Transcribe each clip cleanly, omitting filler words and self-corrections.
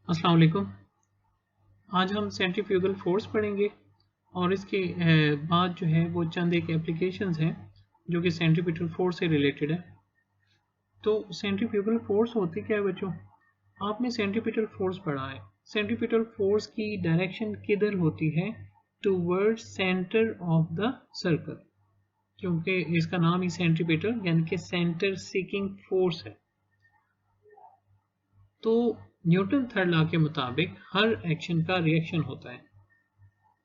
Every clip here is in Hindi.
अस्सलाम वालेकुम। आज हम सेंट्रीफ्यूगल फोर्स पढ़ेंगे और इसके बाद जो है वो चंद एक एप्लीकेशंस हैं जो कि सेंट्रीपिटल फोर्स से रिलेटेड है। तो सेंट्रीफ्यूगल फोर्स होती क्या है बच्चों? आपने सेंट्रीपिटल फोर्स पढ़ा है। सेंट्रीपिटल फोर्स की डायरेक्शन किधर होती है? Toward centre of the circle, क्योंकि इसका नाम ही सेंट्रीपिटल यानी कि सेंटर सीकिंग फोर्स है। तो न्यूटन थर्ड लॉ के मुताबिक हर एक्शन का रिएक्शन होता है।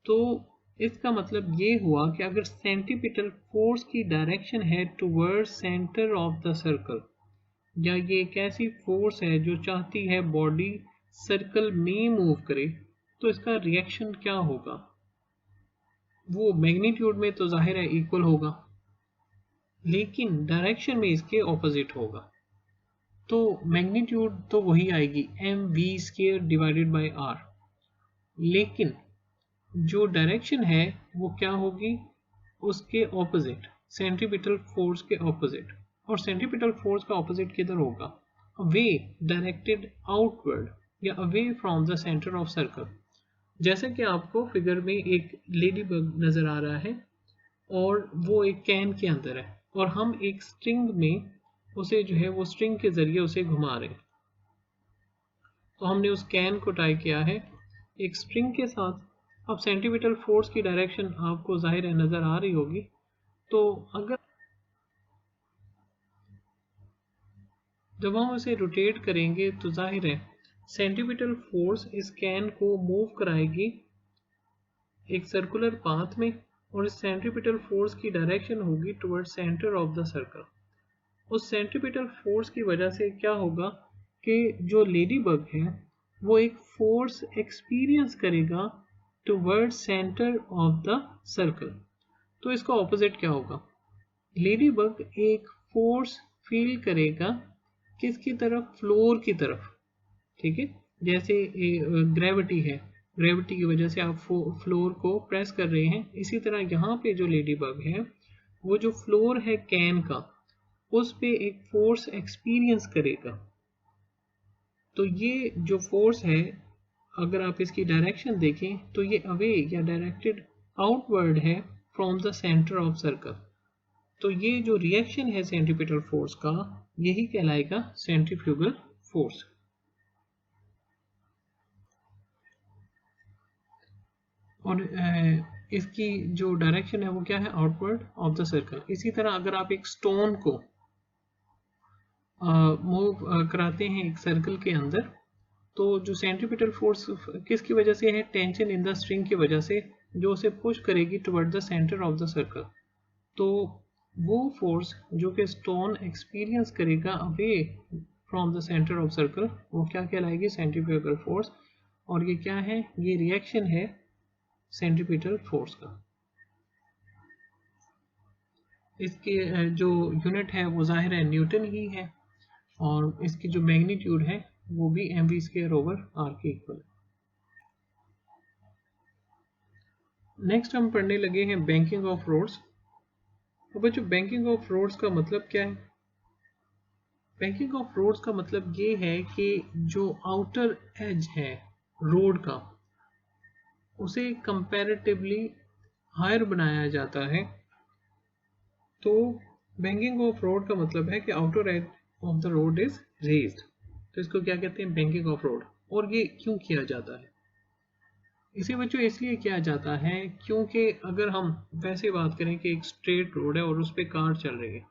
तो इसका मतलब ये हुआ कि अगर सेंट्रीपिटल फोर्स की डायरेक्शन है toward centre of the circle, या ये एक ऐसी फोर्स है जो चाहती है बॉडी सर्कल में मूव करे, तो इसका रिएक्शन क्या होगा? वो मैग्नीट्यूड में तो जाहिर है इक्वल होगा, लेकिन डायरेक्शन में इसके ऑपोजिट होगा। तो मैग्नीट्यूड तो वही आएगी mv² डिवाइडेड बाय r, लेकिन जो डायरेक्शन है वो क्या होगी? उसके ऑपोजिट, सेंट्रीपिटल फोर्स के ऑपोजिट। और सेंट्रीपिटल फोर्स का ऑपोजिट किधर होगा? अवे, डायरेक्टेड आउटवर्ड या away from the centre of circle. जैसे कि आपको फिगर में एक लेडी बग नजर आ रहा है और वो एक कैन के अंदर है और हम एक स्ट्रिंग में उसे जो है वो स्ट्रिंग के जरिए उसे घुमा रहे हैं। तो हमने उस कैन को टाई किया है एक स्ट्रिंग के साथ। अब सेंट्रीपिटल फोर्स की डायरेक्शन आपको जाहिर है नज़र आ रही होगी। तो अगर जब हम उसे रोटेट करेंगे तो जाहिर है सेंट्रीपिटल फोर्स इस कैन को मूव कराएगी एक सर्कुलर पाथ में, और इस सेंट्रीपिटल फोर्स की डायरेक्शन होगी toward centre of the circle. उस सेंट्रीपिटल फोर्स की वजह से क्या होगा कि जो लेडी बग है वो एक फोर्स एक्सपीरियंस करेगा toward centre of the circle. तो इसका ऑपोजिट क्या होगा? लेडी बग एक फोर्स फील करेगा किसकी तरफ? फ्लोर की तरफ। ठीक है, जैसे ग्रेविटी है, ग्रेविटी की वजह से आप फ्लोर को प्रेस कर रहे हैं, इसी तरह यहाँ पे जो लेडी बग है वो जो फ्लोर है कैन का उस पे एक फोर्स एक्सपीरियंस करेगा। तो ये जो फोर्स है अगर आप इसकी डायरेक्शन देखें तो ये अवे या डायरेक्टेड आउटवर्ड है from the centre of circle. तो ये जो रिएक्शन है सेंट्रीपिटल फोर्स का यही कहलाएगा सेंट्रीफ्यूगल फोर्स। और इसकी जो डायरेक्शन है वो क्या है? Outward of the circle. इसी तरह अगर आप एक स्टोन को मूव कराते हैं एक सर्कल के अंदर, तो जो सेंट्रीपिटल फोर्स किसकी वजह से है? टेंशन इन द स्ट्रिंग की वजह से, जो उसे पुश करेगी toward the centre of the circle. तो वो फोर्स जो कि स्टोन एक्सपीरियंस करेगा away from the centre of circle वो क्या कहलाएगी? Centrifugal force. और ये क्या है? ये रिएक्शन है सेंट्रीपिटल फोर्स का। इसकी जो यूनिट है वो जाहिर है न्यूटन ही है, और इसकी जो मैग्नीट्यूड है वो भी mv²/r के इक्वल है। नेक्स्ट हम पढ़ने लगे हैं बैंकिंग ऑफ रोड्स। तो बच्चों बैंकिंग ऑफ रोड्स का मतलब क्या है? बैंकिंग ऑफ रोड्स का मतलब ये है कि जो आउटर एज है रोड का उसे कंपैरेटिवली हायर बनाया जाता है। तो बैंकिंग ऑफ रोड का मतलब है कि outer as of the road is raised. तो इसको क्या कहते हैं? Banking of road. और ये क्यों किया जाता है? इसे बच्चों इसलिए किया जाता है क्योंकि अगर हम वैसे बात करें कि एक स्ट्रेट रोड है और उस पर कार चल रही है,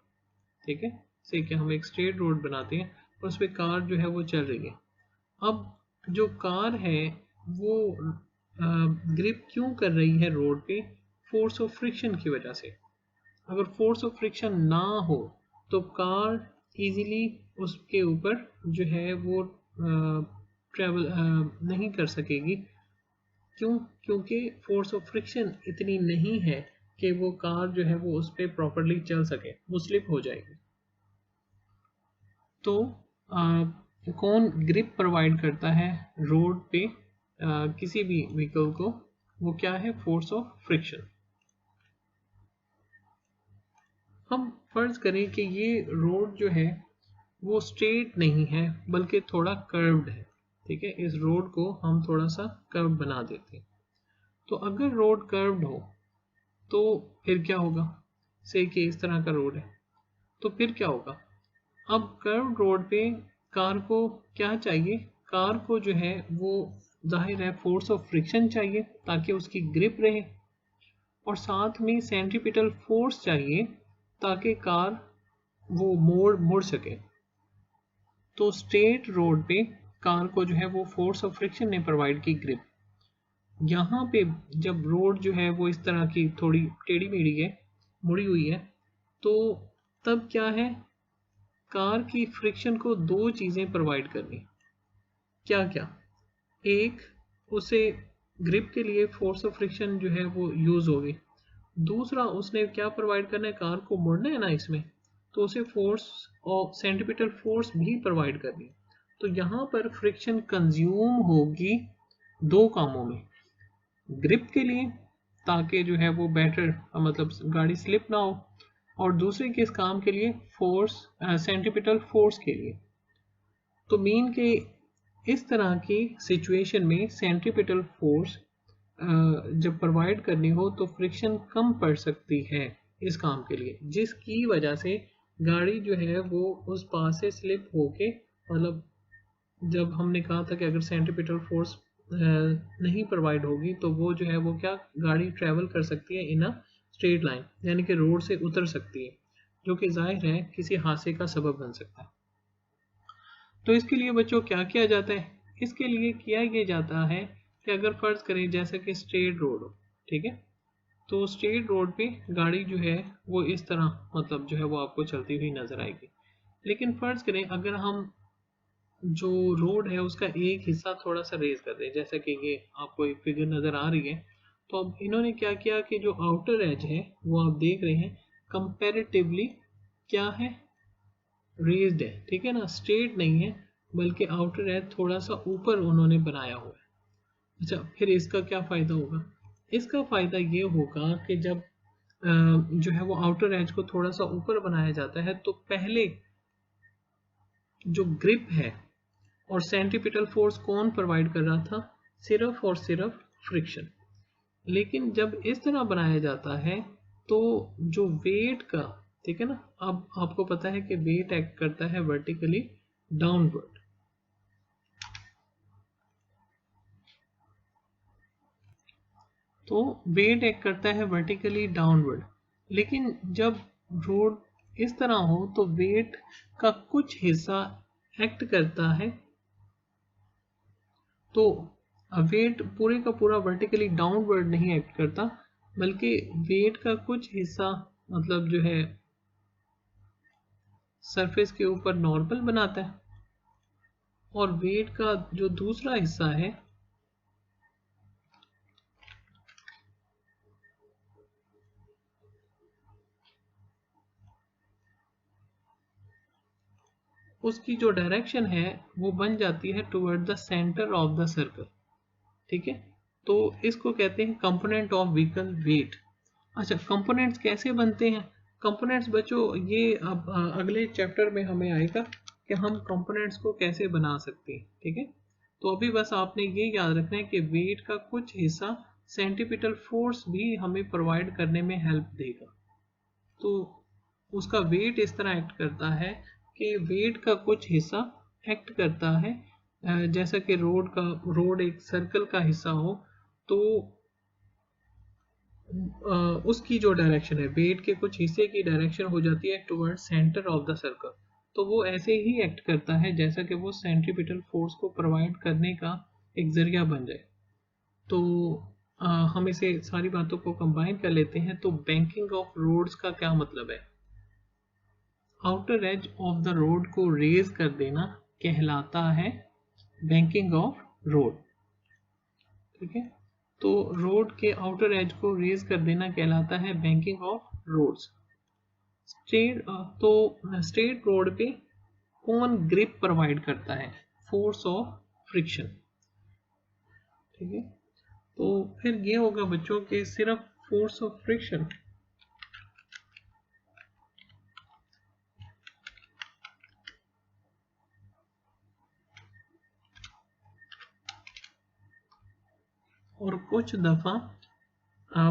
ठीक है, से कि हम एक स्ट्रेट रोड बनाते हैं और उस पर कार जो है वो चल रही है। अब जो कार है वो ग्रिप क्यों कर रही है रोड पे? फोर्स ऑफ फ्रिक्शन की वजह से। अगर फोर्स ऑफ फ्रिक्शन ना हो तो कार इजीली उसके ऊपर जो है वो ट्रेवल नहीं कर सकेगी। क्यों? क्योंकि फोर्स ऑफ फ्रिक्शन इतनी नहीं है कि वो कार जो है वो उस पर प्रॉपरली चल सके, वो स्लिप हो जाएगी। तो कौन ग्रिप प्रोवाइड करता है रोड पे किसी भी व्हीकल को? वो क्या है? Force of friction. हम फर्ज करें कि ये रोड जो है वो स्ट्रेट नहीं है बल्कि थोड़ा कर्व्ड है, ठीक है, इस रोड को हम थोड़ा सा कर्व बना देते हैं। तो अगर रोड कर्व्ड हो तो फिर क्या होगा, से कि इस तरह का रोड है तो फिर क्या होगा, अब कर्व रोड पे कार को क्या चाहिए, कार को जो है वो जाहिर है फोर्स ऑफ फ्रिक्शन चाहिए ताकि उसकी ग्रिप रहे, और साथ में सेंट्रीपिटल फोर्स चाहिए ताकि कार वो मुड़ सके। तो स्ट्रेट रोड पे कार को जो है वो फोर्स ऑफ फ्रिक्शन ने प्रोवाइड की ग्रिप। यहाँ पे जब रोड जो है वो इस तरह की थोड़ी टेढ़ी मेढ़ी है, मुड़ी हुई है, तो तब क्या है, कार की फ्रिक्शन को दो चीज़ें प्रोवाइड करनी। क्या क्या, एक उसे ग्रिप के लिए फोर्स ऑफ फ्रिक्शन जो है वो यूज़ होगी, दूसरा उसने क्या प्रोवाइड करना है, कार को मुड़ना है ना इसमें, तो उसे फोर्स और सेंट्रीपिटल फोर्स भी प्रोवाइड करनी है। तो यहाँ पर फ्रिक्शन कंज्यूम होगी दो कामों में, ग्रिप के लिए ताकि जो है वो बेटर मतलब गाड़ी स्लिप ना हो, और दूसरे किस काम के लिए, फोर्स सेंट्रीपिटल फोर्स के लिए। तो मीन के इस तरह की सिचुएशन में सेंट्रीपिटल फोर्स जब प्रोवाइड करनी हो तो फ्रिक्शन कम पड़ सकती है इस काम के लिए, जिसकी वजह से गाड़ी जो है वो उस पास से स्लिप होके, मतलब जब हमने कहा था कि अगर सेंट्रीपिटल फोर्स नहीं प्रोवाइड होगी तो वो जो है वो क्या, गाड़ी ट्रेवल कर सकती है इन अ स्ट्रेट लाइन, यानी कि रोड से उतर सकती है, जो कि जाहिर है किसी हादसे का सबब बन सकता है। तो इसके लिए बच्चों क्या किया जाता है, इसके लिए किया ये जाता है कि अगर फर्ज करें जैसा कि स्ट्रेट रोड हो, ठीक है, तो स्ट्रेट रोड पे गाड़ी जो है वो इस तरह मतलब जो है वो आपको चलती हुई नजर आएगी। लेकिन फर्ज करें अगर हम जो रोड है उसका एक हिस्सा थोड़ा सा रेज कर दें, जैसा कि ये आपको एक फिगर नज़र आ रही है, तो अब इन्होंने क्या किया कि जो आउटर एज है वो आप देख रहे हैं कंपैरेटिवली क्या है, रेज्ड है, ठीक है ना, स्ट्रेट नहीं है बल्कि आउटर एज थोड़ा सा ऊपर उन्होंने बनाया हुआ है। अच्छा, फिर इसका क्या फ़ायदा होगा, इसका फ़ायदा ये होगा कि जब जो है वो आउटर एज को थोड़ा सा ऊपर बनाया जाता है तो पहले जो ग्रिप है और सेंट्रीपिटल फोर्स कौन प्रोवाइड कर रहा था, सिर्फ और सिर्फ फ्रिक्शन। लेकिन जब इस तरह बनाया जाता है तो जो वेट का, ठीक है ना, अब आपको पता है कि वेट एक्ट करता है वर्टिकली डाउनवर्ड, तो वेट एक्ट करता है वर्टिकली डाउनवर्ड। लेकिन जब रोड इस तरह हो तो वेट का कुछ हिस्सा एक्ट करता है, तो वेट पूरे का पूरा वर्टिकली डाउनवर्ड नहीं एक्ट करता बल्कि वेट का कुछ हिस्सा मतलब जो है सरफेस के ऊपर नॉर्मल बनाता है, और वेट का जो दूसरा हिस्सा है उसकी जो डायरेक्शन है वो बन जाती है toward the centre of the circle, ठीक है। तो इसको कहते हैं कंपोनेंट ऑफ व्हीकल वेट। अच्छा, कंपोनेंट्स कैसे बनते हैं, कंपोनेंट्स बच्चों ये अब अगले चैप्टर में हमें आएगा कि हम कंपोनेंट्स को कैसे बना सकते हैं, ठीक है। तो अभी बस आपने ये याद रखना है कि वेट का कुछ हिस्सा सेंट्रीपिटल फोर्स भी हमें प्रोवाइड करने में हेल्प देगा। तो उसका वेट इस तरह एक्ट करता है कि वेट का कुछ हिस्सा एक्ट करता है जैसा कि रोड एक सर्कल का हिस्सा हो तो उसकी जो डायरेक्शन है, वेट के कुछ हिस्से की डायरेक्शन हो जाती है toward centre of the circle, तो वो ऐसे ही एक्ट करता है जैसा कि वो सेंट्रीपिटल फोर्स को प्रोवाइड करने का एक जरिया बन जाए। तो हम इसे सारी बातों को कंबाइन कर लेते हैं। तो बैंकिंग ऑफ रोड्स का क्या मतलब है, outer as of the road को रेज कर देना कहलाता है बैंकिंग ऑफ रोड, ठीक है। तो रोड के आउटर एज को रेज कर देना कहलाता है बैंकिंग ऑफ रोड्स। स्ट्रेट तो स्ट्रेट रोड पे कौन ग्रिप प्रोवाइड करता है, फोर्स ऑफ फ्रिक्शन, ठीक है। तो फिर ये होगा बच्चों के सिर्फ फोर्स ऑफ फ्रिक्शन और कुछ दफ़ा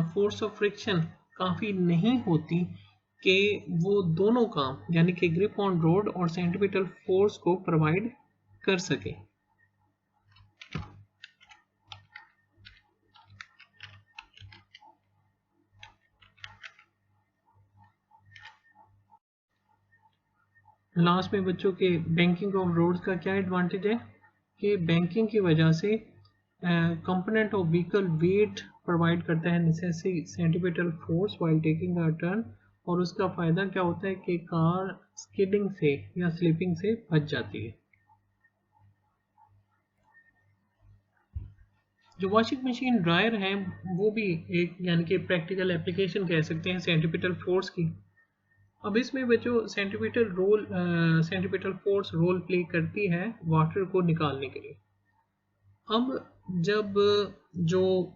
फोर्स ऑफ फ्रिक्शन काफ़ी नहीं होती कि वो दोनों काम यानी कि ग्रिप ऑन रोड और सेंट्रीपिटल फोर्स को प्रोवाइड कर सके। लास्ट में बच्चों के बैंकिंग ऑफ रोड्स का क्या एडवांटेज है कि बैंकिंग की वजह से component of vehicle wait provide करता है necessary centripetal force while taking a turn, और उसका फ़ायदा क्या होता है कि कार स्किडिंग से या स्लिपिंग से बच जाती है। जो वॉशिंग मशीन ड्रायर है वो भी एक यानी कि प्रैक्टिकल एप्लीकेशन कह सकते हैं सेंट्रीपिटल फोर्स की। अब इसमें बच्चों सेंट्रीपिटल फोर्स रोल प्ले करती है वाटर को निकालने के लिए। अब जब जो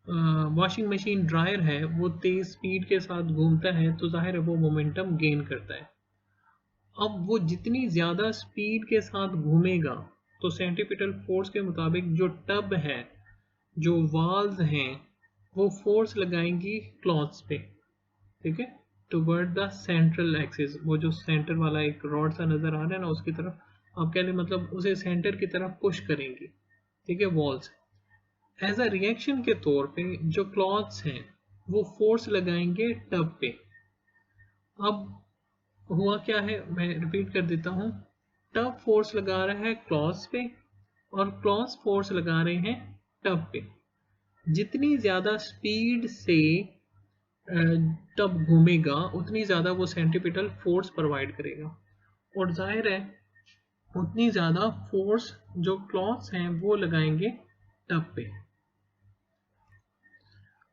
वॉशिंग मशीन ड्रायर है वो तेज़ स्पीड के साथ घूमता है तो जाहिर है वो मोमेंटम गेन करता है। अब वो जितनी ज़्यादा स्पीड के साथ घूमेगा तो सेंट्रीपिटल फोर्स के मुताबिक जो टब है, जो वाल्स हैं, वो फोर्स लगाएंगी क्लॉथ्स पे, ठीक है, टुवर्ड द सेंट्रल एक्सिस। वो जो सेंटर वाला एक रॉड सा नज़र आ रहा है ना, उसकी तरफ आप कह लें, मतलब उसे सेंटर की तरफ पुश करेंगी, ठीक है, वॉल्स। एज अ रिएक्शन के तौर पे जो क्लॉथ्स हैं वो फोर्स लगाएंगे टब पे। अब हुआ क्या है, मैं रिपीट कर देता हूँ। टब फोर्स लगा रहा है क्लॉथ्स पे और क्लॉथ्स फोर्स लगा रहे हैं टब पे। जितनी ज़्यादा स्पीड से टब घूमेगा उतनी ज़्यादा वो सेंट्रीपिटल फोर्स प्रोवाइड करेगा, और जाहिर है उतनी ज़्यादा फोर्स जो क्लॉथ्स हैं वो लगाएंगे टब पे।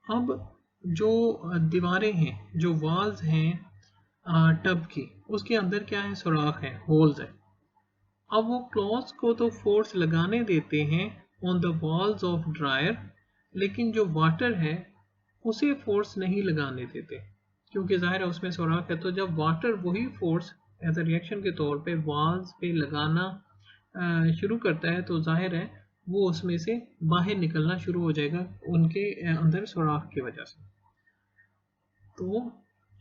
अब जो दीवारें हैं, जो वॉल्स हैं टब की, उसके अंदर क्या है, सुराख है, होल्स है। अब वो क्लॉथ्स को तो फोर्स लगाने देते हैं on the walls of dryer, लेकिन जो वाटर है उसे फोर्स नहीं लगाने देते, क्योंकि ज़ाहिर है उसमें सुराख है। तो जब वाटर वही फोर्स एज अ रिएक्शन के तौर पे वॉल्स पे लगाना शुरू करता है तो जाहिर है वो उसमें से बाहर निकलना शुरू हो जाएगा उनके अंदर सुराख की वजह से। तो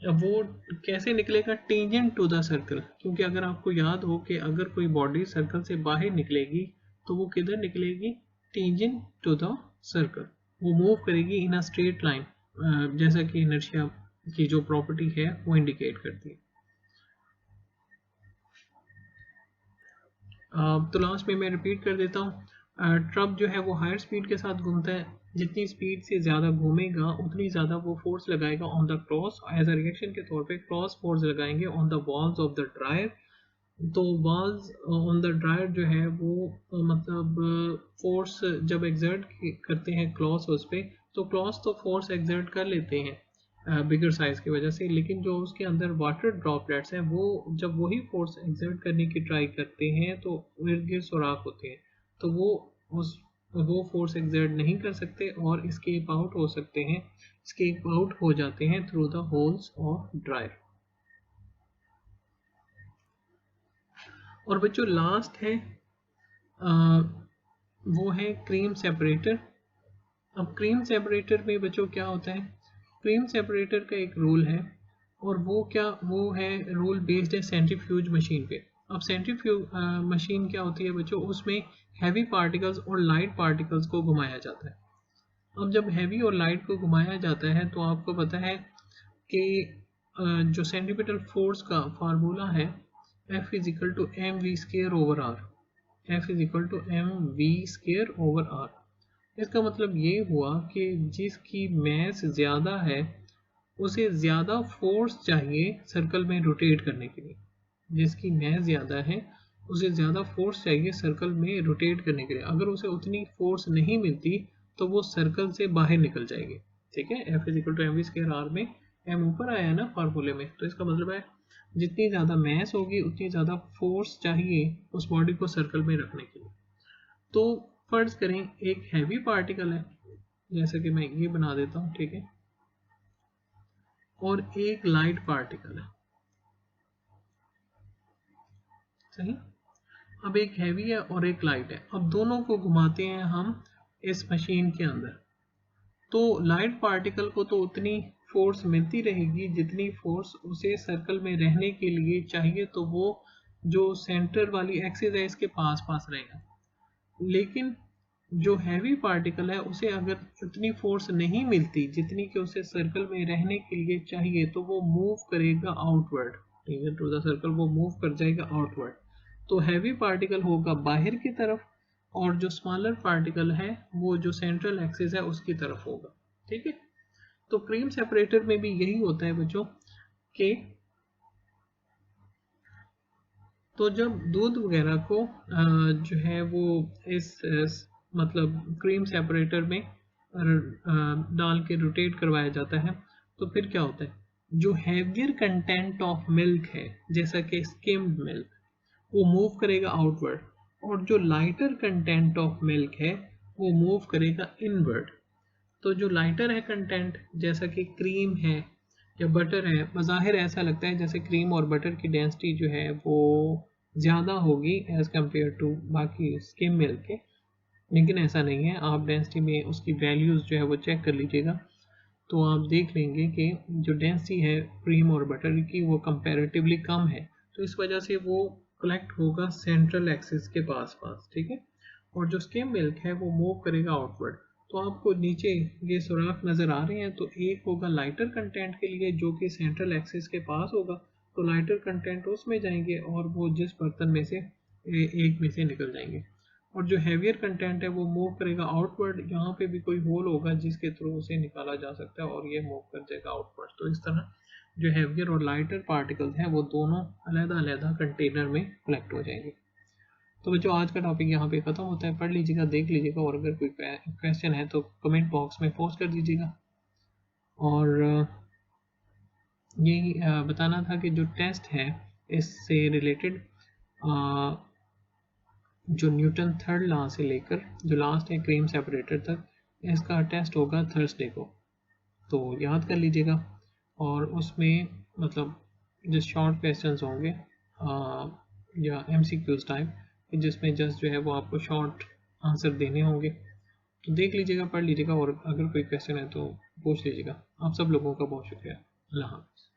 अब वो कैसे निकलेगा, टेंजेंट टू द सर्कल, क्योंकि अगर आपको याद हो कि अगर कोई बॉडी सर्कल से बाहर निकलेगी तो वो किधर निकलेगी, टेंजेंट टू द सर्कल। वो मूव करेगी इन अ स्ट्रेट लाइन, जैसा कि इनर्शिया की जो प्रॉपर्टी है वो इंडिकेट करती है। तो लास्ट में मैं रिपीट कर देता हूँ। ट्रक जो है वो हायर स्पीड के साथ घूमता है, जितनी स्पीड से ज़्यादा घूमेगा उतनी ज़्यादा वो फोर्स लगाएगा on the cross. As a reaction के तौर पे क्रॉस फोर्स लगाएंगे on the walls of the dryer. तो वॉल्स ऑन द ड्रायर जो है वो मतलब फोर्स जब एग्जर्ट करते हैं क्लॉस उस पर, तो क्लॉस तो फोर्स एग्जर्ट कर लेते हैं बिगर साइज की वजह से, लेकिन जो उसके अंदर वाटर ड्रॉपलेट्स हैं वो जब वही फोर्स एक्सर्ट करने की ट्राई करते हैं तो इर्द गिर्द सुराख होते हैं, तो वो फोर्स एक्सर्ट नहीं कर सकते और एस्केप आउट हो सकते हैं, एस्केप आउट हो जाते हैं through the holes of dryer. और बच्चों लास्ट है वो है क्रीम सेपरेटर। अब क्रीम सेपरेटर में बच्चों क्या होता है, क्रीम सेपरेटर का एक रूल है, और वो है रूल बेस्ड है सेंट्रीफ्यूज मशीन पे। अब सेंट्रीफ्यूज मशीन क्या होती है बच्चों, उसमें हैवी पार्टिकल्स और लाइट पार्टिकल्स को घुमाया जाता है। अब जब हैवी और लाइट को घुमाया जाता है तो आपको पता है कि जो सेंट्रीपिटल फोर्स का फार्मूला है F is equal to m v square over r, F is equal to m v square over r. इसका मतलब ये हुआ कि जिसकी मैस ज़्यादा है उसे ज़्यादा फोर्स चाहिए सर्कल में रोटेट करने के लिए। जिसकी मैस ज़्यादा है उसे ज़्यादा फोर्स चाहिए सर्कल में रोटेट करने के लिए। अगर उसे उतनी फोर्स नहीं मिलती तो वो सर्कल से बाहर निकल जाएगी, ठीक है। F is equal to m v square r में एम ऊपर आया है ना फार्मूले में, तो इसका मतलब है जितनी ज़्यादा मैस होगी उतनी ज़्यादा फोर्स चाहिए उस बॉडी को सर्कल में रखने के लिए। तो फर्ज करें एक हैवी पार्टिकल है, जैसे कि मैं ये बना देता हूँ, ठीक है, और एक लाइट पार्टिकल है, सही। अब एक हैवी है और एक लाइट है, अब दोनों को घुमाते हैं हम इस मशीन के अंदर। तो लाइट पार्टिकल को तो उतनी फोर्स मिलती रहेगी जितनी फोर्स उसे सर्कल में रहने के लिए चाहिए, तो वो जो सेंटर वाली एक्सिस है इसके पास पास रहेगा। लेकिन जो हैवी पार्टिकल है उसे अगर उतनी फोर्स नहीं मिलती जितनी कि उसे सर्कल में रहने के लिए चाहिए, तो वो मूव करेगा आउटवर्ड, ठीक है, टू द सर्कल वो मूव कर जाएगा आउटवर्ड। तो हैवी पार्टिकल होगा बाहर की तरफ और जो स्मॉलर पार्टिकल है वो जो सेंट्रल एक्सिस है उसकी तरफ होगा, ठीक है। तो क्रीम सेपरेटर में भी यही होता है बच्चों कि तो जब दूध वगैरह को जो है वो इस मतलब क्रीम सेपरेटर में डाल के रोटेट करवाया जाता है, तो फिर क्या होता है, जो हैवियर कंटेंट ऑफ मिल्क है जैसा कि स्किम्ड मिल्क, वो मूव करेगा आउटवर्ड, और जो लाइटर कंटेंट ऑफ मिल्क है वो मूव करेगा इनवर्ड। तो जो लाइटर है कंटेंट जैसा कि क्रीम है या बटर है, बज़ाहिर ऐसा लगता है जैसे क्रीम और बटर की डेंसिटी जो है वो ज़्यादा होगी एज़ कम्पेयर टू बाकी स्किम मिल्क के, लेकिन ऐसा नहीं है। आप डेंसिटी में उसकी वैल्यूज़ जो है वो चेक कर लीजिएगा, तो आप देख लेंगे कि जो डेंसिटी है क्रीम और बटर की वो कंपैरेटिवली कम है, तो इस वजह से वो कलेक्ट होगा सेंट्रल एक्सिस के पास पास, ठीक है। और जो स्किम मिल्क है वो मूव करेगा आउटवर्ड। तो आपको नीचे ये सुराख नज़र आ रहे हैं, तो एक होगा लाइटर कंटेंट के लिए जो कि सेंट्रल एक्सिस के पास होगा, तो लाइटर कंटेंट उसमें जाएंगे और वो जिस बर्तन में से एक में से निकल जाएंगे। और जो हैवियर कंटेंट है वो मूव करेगा आउटवर्ड, यहाँ पे भी कोई होल होगा जिसके थ्रू उसे निकाला जा सकता है और ये मूव कर जाएगा आउटवर्ड। तो इस तरह जो हैवियर और लाइटर पार्टिकल्स हैं वो दोनों अलग-अलग कंटेनर में कलेक्ट हो जाएंगे। तो बच्चों आज का टॉपिक यहाँ पे ख़त्म होता है, पढ़ लीजिएगा, देख लीजिएगा, और अगर कोई क्वेश्चन है तो कमेंट बॉक्स में पोस्ट कर दीजिएगा। और यही बताना था कि जो टेस्ट है इससे रिलेटेड, जो न्यूटन थर्ड लॉ से लेकर जो लास्ट है क्रीम सेपरेटर तक, इसका टेस्ट होगा थर्सडे को, तो याद कर लीजिएगा। और उसमें मतलब जो शॉर्ट क्वेश्चंस होंगे या MCQs टाइप, जिसमें जस्ट जो है वो आपको शॉर्ट आंसर देने होंगे, तो देख लीजिएगा, पढ़ लीजिएगा, और अगर कोई क्वेश्चन है तो पूछ लीजिएगा। आप सब लोगों का बहुत शुक्रिया। अल्लाह हाफ़िज़।